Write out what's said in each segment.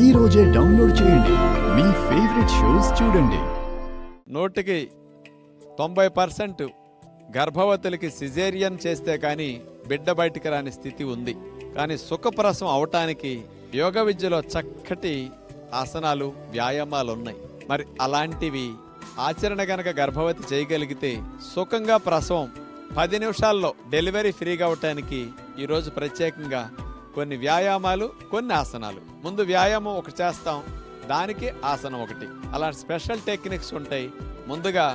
ఈ రోజే డౌన్లోడ్ చేయండి, మీ ఫేవరెట్ షోస్ చూడండి. 90% గర్భవతులకి సిజేరియన్ చేస్తే కానీ బిడ్డ బయటికి రాని స్థితి ఉంది. కానీ సుఖప్రసవం అవటానికి యోగ విద్యలో చక్కటి ఆసనాలు, వ్యాయామాలు ఉన్నాయి. మరి అలాంటివి ఆచరణ గనక గర్భవతి చేయగలిగితే సుఖంగా ప్రసవం 10 నిమిషాల్లో డెలివరీ ఫ్రీగా అవటానికి ఈరోజు ప్రత్యేకంగా కొన్ని వ్యాయామాలు, కొన్ని ఆసనాలు. ముందు వ్యాయామం ఒకటి చేస్తాం, దానికి ఆసనం ఒకటి. అలాంటి స్పెషల్ టెక్నిక్స్ ఉంటాయి. ముందుగా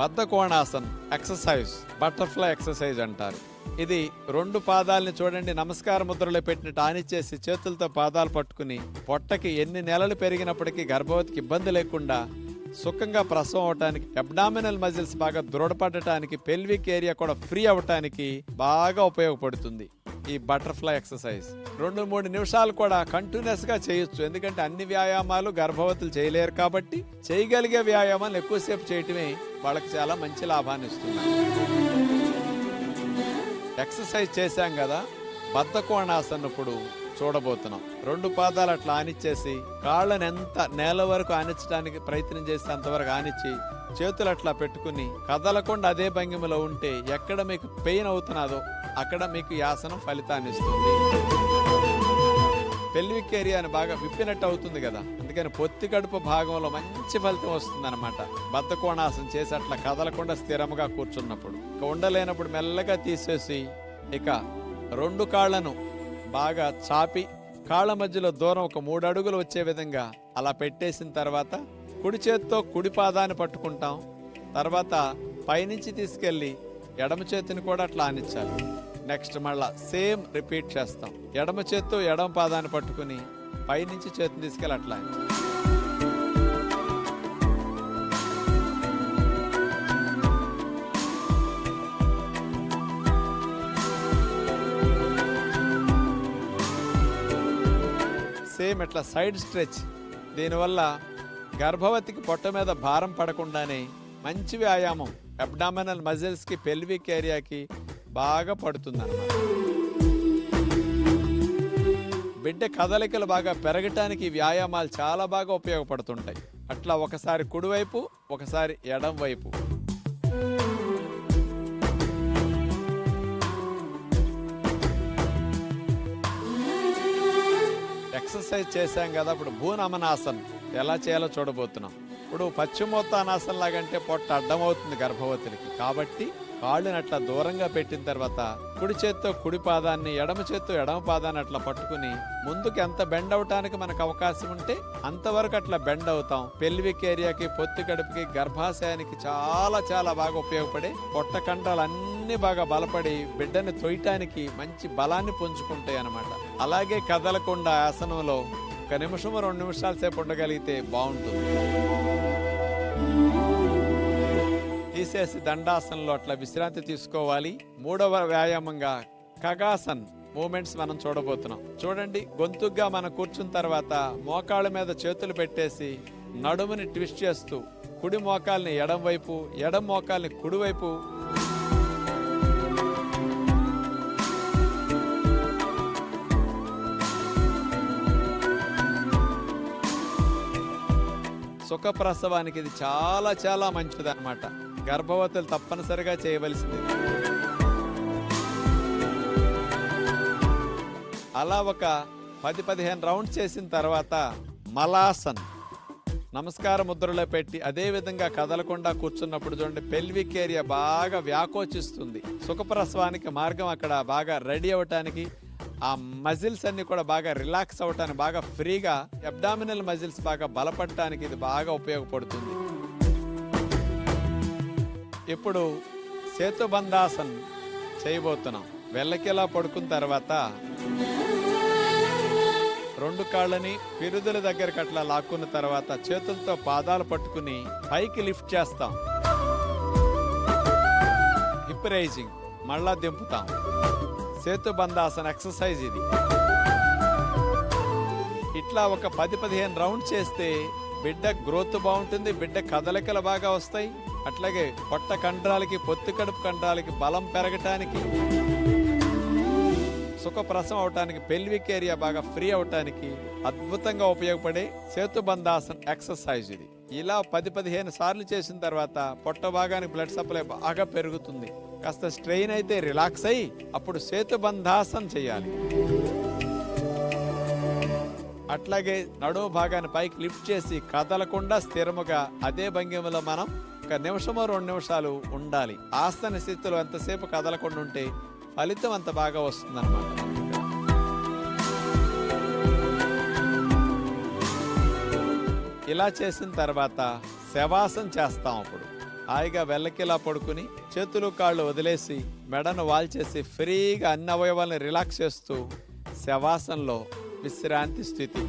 బద్ధకోణాసన్ ఎక్సర్సైజ్, బటర్ఫ్లై ఎక్సర్సైజ్ అంటారు. ఇది 2 పాదాలని చూడండి, నమస్కార ముద్రలో పెట్టినట్టు ఆనిచ్చేసి చేతులతో పాదాలు పట్టుకుని పొట్టకి ఎన్ని నెలలు పెరిగినప్పటికీ గర్భవతికి ఇబ్బంది లేకుండా సుఖంగా ప్రసవం అవటానికి, అబ్డామినల్ మజిల్స్ బాగా దృఢపడటానికి, పెల్విక్ ఏరియా కూడా ఫ్రీ అవటానికి బాగా ఉపయోగపడుతుంది ఈ బటర్ఫ్లై ఎక్సర్సైజ్. 2-3 నిమిషాలు కూడా కంటిన్యూస్ గా చేయొచ్చు. ఎందుకంటే అన్ని వ్యాయామాలు గర్భవతులు చేయలేరు కాబట్టి చేయగలిగే వ్యాయామాలు ఎక్కువసేపు చేయటమే వాళ్ళకి చాలా మంచి లాభాన్ని ఇస్తుంది. ఎక్సర్సైజ్ చేశాం కదా, బద్ధకోణాసన్ ఇప్పుడు చూడబోతున్నాం. 2 పాదాలు అట్లా ఆనిచ్చేసి కాళ్ళని ఎంత నేల వరకు ఆనించడానికి ప్రయత్నం చేస్తే అంతవరకు ఆనిచ్చి చేతులు అట్లా పెట్టుకుని కదలకుండా అదే భంగిమలో ఉంటే ఎక్కడ మీకు పెయిన్ అవుతున్నదో అక్కడ మీకు ఈ ఆసనం ఫలితాన్ని ఇస్తుంది. పెల్విక్ ఏరియాని బాగా విప్పినట్టు అవుతుంది కదా, అందుకని పొత్తి కడుపు భాగంలో మంచి ఫలితం వస్తుంది అనమాట. బద్ధకోణాసనం చేసి అట్లా కదలకుండా స్థిరంగా కూర్చున్నప్పుడు. ఇక ఉండలేనప్పుడు మెల్లగా తీసేసి ఇక 2 కాళ్లను బాగా చాపి కాళ్ళ మధ్యలో దూరం ఒక 3 అడుగులు వచ్చే విధంగా అలా పెట్టేసిన తర్వాత కుడి చేత్తో కుడి పాదాన్ని పట్టుకుంటాం. తర్వాత పైనుంచి తీసుకెళ్ళి ఎడమ చేతిని కూడా అట్లా ఆనించాలి. నెక్స్ట్ మళ్ళా సేమ్ రిపీట్ చేస్తాం. ఎడమ చేత్తో ఎడమ పాదాన్ని పట్టుకుని పైనుంచి చేతిని తీసుకెళ్ళి అట్లా సేమ్ ఇట్లా సైడ్ స్ట్రెచ్. దీనివల్ల గర్భవతికి పొట్ట మీద భారం పడకుండానే మంచి వ్యాయామం అబ్డామినల్ మజిల్స్కి, పెల్విక్ ఏరియాకి బాగా పడుతుందన్నమాట. బిడ్డ కదలికలు బాగా పెరగటానికి వ్యాయామాలు చాలా బాగా ఉపయోగపడుతుంటాయి. అట్లా ఒకసారి కుడివైపు, ఒకసారి ఎడం వైపు. ఎక్సర్సైజ్ చేశాం కదా, ఇప్పుడు భూనమనాసన్ ఎలా చేయాలో చూడబోతున్నాం. ఇప్పుడు పశ్చిమోత్తానాసన్ లాగంటే పొట్ట అడ్డమవుతుంది గర్భవతులకి. కాబట్టి కాళ్ళని అట్లా దూరంగా పెట్టిన తర్వాత కుడి చేత్తో కుడి పాదాన్ని, ఎడమ చేత్తో ఎడమ పాదాన్ని అట్లా పట్టుకుని ముందుకు ఎంత బెండ్ అవటానికి మనకు అవకాశం ఉంటే అంతవరకు అట్లా బెండ్ అవుతాం. పెల్విక్ ఏరియాకి, పొత్తి కడుపుకి, గర్భాశయానికి చాలా చాలా బాగా ఉపయోగపడే పొట్ట కండరాలు అన్ని బాగా బలపడి బిడ్డని తొయ్యటానికి మంచి బలాన్ని పుంజుకుంటాయి అన్నమాట. అలాగే కదలకుండా ఆసనంలో 1 నిమిషం 2 నిమిషాల సేపు ఉండగలిగితే బాగుంటుంది. తీసేసి దండాసనంలో అట్లా విశ్రాంతి తీసుకోవాలి. 3వ వ్యాయామంగా ఖగాసన్ మూమెంట్స్ మనం చూడబోతున్నాం. చూడండి, గొంతుగ్గా మనం కూర్చున్న తర్వాత మోకాళ్ళ మీద చేతులు పెట్టేసి నడుముని ట్విస్ట్ చేస్తూ కుడి మోకాల్ని ఎడం వైపు, ఎడం మోకాల్ని కుడివైపు, సుఖప్రసవానికి ఇది చాలా చాలా మంచిది అన్నమాట. గర్భవతులు తప్పనిసరిగా చేయవలసింది. అలా ఒక 10-15 రౌండ్స్ చేసిన తర్వాత మలాసన్ నమస్కార ముద్రలో పెట్టి అదే విధంగా కదలకుండా కూర్చున్నప్పుడు చూడండి, పెల్విక్ ఏరియా బాగా వ్యాకోచిస్తుంది. సుఖప్రసవానికి మార్గం అక్కడ బాగా రెడీ అవ్వటానికి, ఆ మజిల్స్ అన్ని కూడా బాగా రిలాక్స్ అవటానికి, బాగా ఫ్రీగా అబ్డామినల్ మజిల్స్ బాగా బలపడటానికి ఇది బాగా ఉపయోగపడుతుంది. ఇప్పుడు సేతుబంధాసన్ చేయబోతున్నాం. వెళ్ళకిలా పడుకున్న తర్వాత 2 కాళ్ళని పిరుదుల దగ్గరకు అట్లా లాక్కున్న తర్వాత చేతులతో పాదాలు పట్టుకుని పైకి లిఫ్ట్ చేస్తాం. హిప్ రైజింగ్, మళ్ళా దింపుతాం. సేతుబంధాసన ఎక్సర్సైజ్ ఇది. ఇట్లా ఒక 10-15 రౌండ్స్ చేస్తే బిడ్డ గ్రోత్ బాగుంటుంది, బిడ్డ కదలికలు బాగా వస్తాయి. అట్లాగే పొట్ట కండరాలకి, పొత్తి కడుపు కండరాలకి బలం పెరగటానికి, సుఖప్రసం అవటానికి, పెల్విక్ ఏరియా బాగా ఫ్రీ అవటానికి అద్భుతంగా ఉపయోగపడే సేతుబంధాసన్ ఎక్సర్సైజ్ ఇది. ఇలా 10-15 సార్లు చేసిన తర్వాత పొట్ట భాగానికి బ్లడ్ సప్లై బాగా పెరుగుతుంది. కాస్త స్ట్రెయిన్ అయితే రిలాక్స్ అయ్యి అప్పుడు సేతుబంధాసన్ చేయాలి. అట్లాగే నడుము భాగాన్ని పైకి లిఫ్ట్ చేసి కదలకుండా స్థిరముగా అదే భంగిమలో మనం 1 నిమిషమో 2 నిమిషాలు ఉండాలి. ఆసన స్థితిలో ఎంతసేపు కదలకుండా ఉంటే ఫలితం అంత బాగా వస్తుందన్నమాట. ఇలా చేసిన తర్వాత శవాసనం చేస్తాం. అప్పుడు హాయిగా వెల్లకిలా పడుకుని చేతులు కాళ్ళు వదిలేసి మెడను వాల్చేసి ఫ్రీగా అన్ని అవయవాలను రిలాక్స్ చేస్తూ శవాసనంలో విశ్రాంతి స్థితి.